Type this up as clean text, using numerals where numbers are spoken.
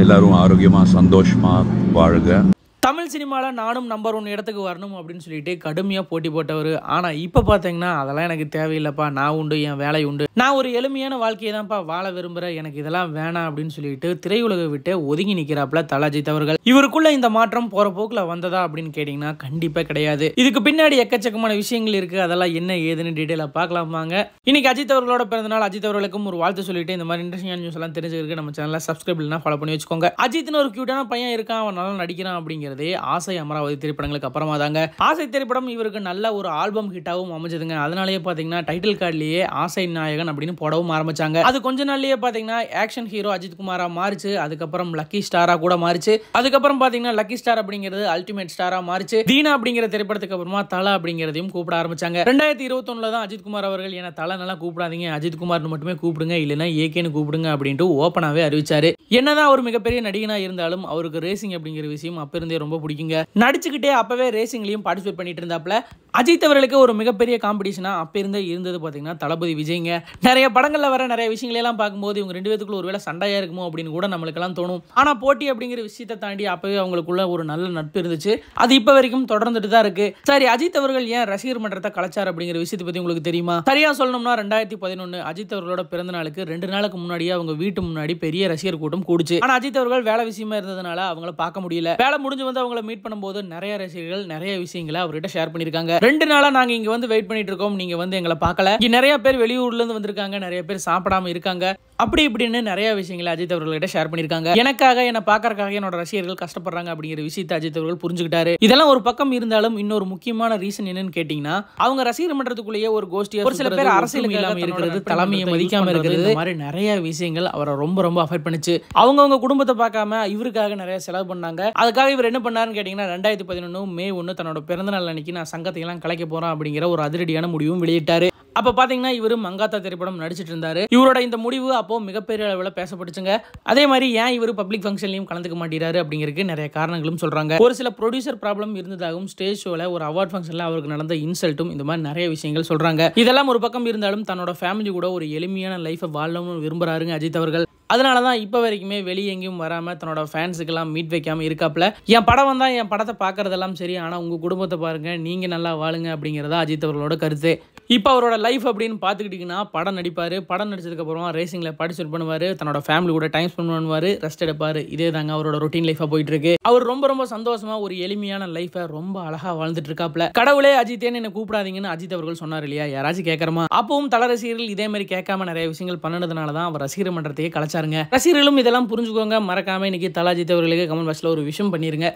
எல்லாரும் ஆரோக்கியமா சந்தோஷமா வாழ்க. தமிழ் சினிமாவில் நானும் நம்பர் 1 இடத்துக்கு வரணும் அப்படின்னு சொல்லிட்டு கடுமையாக போட்டி போட்டவர். ஆனால் இப்போ பார்த்தீங்கன்னா அதெல்லாம் எனக்கு தேவையில்லைப்பா, நான் உண்டு, என் வேலை உண்டு, நான் ஒரு எளிமையான வாழ்க்கையை தான்ப்பா வாழ விரும்புகிறேன், எனக்கு இதெல்லாம் வேணாம் அப்படின்னு சொல்லிட்டு திரையுலகை விட்டு ஒதுங்கி நிற்கிறாப்புல தல அஜித் அவர்கள். இவருக்குள்ள இந்த மாற்றம் போகிற போக்கில் வந்ததா அப்படின்னு கேட்டிங்கன்னா கண்டிப்பாக கிடையாது. இதுக்கு பின்னாடி எக்கச்சக்கமான விஷயங்கள் இருக்குது. அதெல்லாம் என்ன ஏதுன்னு டீட்டெயிலாக பார்க்கலாமாங்க. இன்னைக்கு அஜித் அவர்களோட பிறந்தநாள். அஜித் அவர்களுக்கும் ஒரு வாழ்த்து சொல்லிட்டு இந்த மாதிரி இன்ட்ரெஸ்டிங்கான நியூஸ் எல்லாம் தெரிஞ்சுக்கிறதுக்கு நம்ம சேனலில் சப்ஸ்கிரைப் இல்லைனா ஃபாலோ பண்ணி வச்சுக்கோங்க. அஜித்னு ஒரு கியூட்டான பையன் இருக்கான், அவன் நல்லா நடிக்கிறான் அப்படிங்கிறது ஆசை அமராவதி திரைப்படங்களுக்கு அப்புறமா தாங்க. ஆசை திரைப்படம் இவருக்கு நல்ல ஒரு ஆல்பம் ஹிட்டாவும் அமைஞ்சதுங்க. அதனாலேயே பாத்தீங்கன்னா டைட்டில் கார்டுலயே ஆசை நாயகன் அப்படின்னு போடவும் ஆரம்பிச்சாங்க. அது கொஞ்ச நாள்லயே பாத்தீங்கன்னா ஆக்ஷன் ஹீரோ அஜித் குமாரா மாறிச்சு. அதுக்கப்புறம் லக்கி ஸ்டாரா கூட மாறிச்சு. அதுக்கப்புறம் பாத்தீங்கன்னா லக்கி ஸ்டார் அப்படிங்கிறது அல்டிமேட் ஸ்டாரா மாறிச்சு. தீனா அப்படிங்கிற திரைப்படத்துக்கு அப்புறமா தல அப்படிங்கிறதையும் கூப்பிட ஆரம்பிச்சாங்க. 2021 தான் அஜித் குமார் அவர்கள் என்ன தல நல்லா கூப்பிடாதீங்க, அஜித் குமார்னு மட்டுமே கூப்பிடுங்க, இல்லைன்னா ஏகேன்னு கூப்பிடுங்க அப்படின்ட்டு ஓப்பனாவே அறிவிச்சாரு. என்னதான் ஒரு மிகப்பெரிய நடிகனா இருந்தாலும் அவருக்கு ரேசிங் அப்படிங்கிற விஷயம் அப்ப இருந்தே ரொம்ப பிடிக்குங்க. நடிச்சுக்கிட்டே அப்பவே ரேசிங்லயும் பார்ட்டிசிபேட் பண்ணிட்டு இருந்தாப்ல. அஜித் அவர்களுக்கு ஒரு மிகப்பெரிய காம்படிஷனா அப்ப இருந்தது பாத்தீங்கன்னா தளபதி விஜய்ங்க. நிறைய படங்கள்ல வர நிறைய விஷயங்களை எல்லாம் பார்க்கும்போது இவங்க ரெண்டு பேத்துக்குள்ள ஒருவேளை சண்டையா இருக்குமோ அப்படின்னு கூட நம்மளுக்கு எல்லாம் தோணும். ஆனா போட்டி அப்படிங்கிற விஷயத்தை தாண்டி அப்பவே அவங்களுக்குள்ள ஒரு நல்ல நட்பு இருந்துச்சு. அது இப்ப வரைக்கும் தொடர்ந்துட்டு தான் இருக்கு. சரி, அஜித் அவர்கள் ஏன் ரசிகர் மன்றத்தை கலைச்சார் அப்படிங்கிற விஷயத்தை பத்தி உங்களுக்கு தெரியுமா? சரியா சொல்லணும்னா 2011 அஜித் அவர்களோட பிறந்த நாளுக்கு 2 நாளுக்கு முன்னாடியே அவங்க வீட்டு முன்னாடி பெரிய ரசிகர் கூட்டம் கூடுச்சு. ஆனா அஜித் அவர்கள் வேலை விஷயமா இருந்ததுனால அவங்கள பார்க்க முடியல. வேலை முடிஞ்சு வந்து அவங்கள மீட் பண்ணும்போது நிறைய ரசிகர்கள் நிறைய விஷயங்களை அவர்கிட்ட ஷேர் பண்ணிருக்காங்க. 2 நாளா நாங்க இங்க வந்து வெயிட் பண்ணிட்டு இருக்கோம், நீங்க வந்து எங்களை பார்க்கல, இங்க நிறைய பேர் வெளியூர்ல இருந்து வந்திருக்காங்க, நிறைய பேர் சாப்பிடாம இருக்காங்க, அப்படி இப்படின்னு நிறைய விஷயங்களை அஜித் அவர்கள்ட்ட ஷேர் பண்ணிருக்காங்க. எனக்காக என்ன பார்க்கறதுக்காக என்னோட ரசிகர்கள் கஷ்டப்படுறாங்க அப்படிங்கிற விஷயத்தை அஜித் அவர்கள் புரிஞ்சுக்கிட்டாரு. இதெல்லாம் ஒரு பக்கம் இருந்தாலும் இன்னொரு முக்கியமான ரீசன் என்னன்னு கேட்டீங்கன்னா அவங்க ரசிகர் மன்றத்துக்குள்ளேயே ஒரு கோஷ்டியா ஒரு சில பேர் அரசியலுக்கு இல்லாம இருக்கிறது, தலைமையை மதிக்காம இருக்கிறது, இந்த மாதிரி நிறைய விஷயங்கள் அவரை ரொம்ப ரொம்ப அஃபெக்ட் பண்ணுச்சு. அவங்க குடும்பத்தை பார்க்காம இவருக்காக நிறைய செலவு பண்ணாங்க. அதுக்காக இவர் என்ன பண்ணாருன்னு கேட்டீங்கன்னா 2011 மே 1 தன்னோட பிறந்தநாள் அன்னைக்கு நான் சங்கத்தை எல்லாம் கலைக்க போறேன் அப்படிங்கிற ஒரு அதிரடியான முடிவும் வெளியிட்டாரு. அப்ப பாத்தீங்கன்னா இவரு மங்காத்தா திரைப்படம் நடிச்சிட்டு இருந்தாரு. இவரோட இந்த முடிவு அப்போ மிகப்பெரிய அளவில் பேசப்பட்டுச்சுங்க. அதே மாதிரி ஏன் இவர் பப்ளிக் ஃபங்க்ஷன்லயும் கலந்துக்க மாட்டேறாரு அப்படிங்கிறதுக்கு நிறைய காரணங்களும் சொல்றாங்க. ஒரு சில ப்ரொடியூசர் ப்ராப்ளம் இருந்ததாகவும் ஸ்டேஜ் ஷோல ஒரு அவார்ட் ஃபங்க்ஷன்ல அவருக்கு நடந்த இன்சல்ட்டும் இந்த மாதிரி நிறைய விஷயங்கள் சொல்றாங்க. இதெல்லாம் ஒரு பக்கம் இருந்தாலும் தன்னோட ஃபேமிலி கூட ஒரு எளிமையான லைஃபை வாழணும்னு விரும்புறாருங்க அஜித் அவர்கள். அதனாலதான் இப்ப வரைக்குமே வெளியே எங்கேயும் வராம தன்னோட ஃபேன்ஸுக்கெல்லாம் மீட் வைக்காம இருக்காப்ல. என் படம் வந்தா என் படத்தை பார்க்கறதெல்லாம் சரி, ஆனா உங்க குடும்பத்தை பாருங்க, நீங்க நல்லா வாழுங்க அப்படிங்கிறதா அஜித் அவர்களோட கருத்து. இப்போ அவரோட லைஃப் அப்படின்னு பார்த்துக்கிட்டிங்கன்னா படம் நடிப்பாரு, படம் நடிச்சதுக்கு அப்புறமா ரேசிங்ல பார்ட்டிசிபேட் பண்ணுவாரு, தன்னோட ஃபேமிலி கூட டைம் ஸ்பெண்ட் பண்ணுவாரு, ரெஸ்ட் எடுப்பாரு. இதே தாங்க அவரோட ரொட்டீன் லைஃபா போயிட்டு இருக்கு. அவர் ரொம்ப ரொம்ப சந்தோஷமா ஒரு எளிமையான லைஃபை ரொம்ப அழகா வாழ்ந்துட்டு இருக்காப்ல. கடவுளே அஜித்தேன்னு என்ன கூப்பிடாதீங்கன்னு அஜித் அவர்கள் சொன்னார் இல்லையா, யாராச்சும் கேட்கறமா? அப்பவும் தல ரசிகர்கள் இதே மாதிரி கேட்காம நிறைய விஷயங்கள் பண்ணதுனால தான் அவர் ரசிகர் மன்றத்தையே கலைச்சாருங்க. ரசிகர்களும் இதெல்லாம் புரிஞ்சுக்கோங்க. மறக்காம இன்னைக்கு தல அஜித் அவர்களுக்கு கமெண்ட் பாக்ஸ்ல ஒரு விஷயம் பண்ணிருங்க.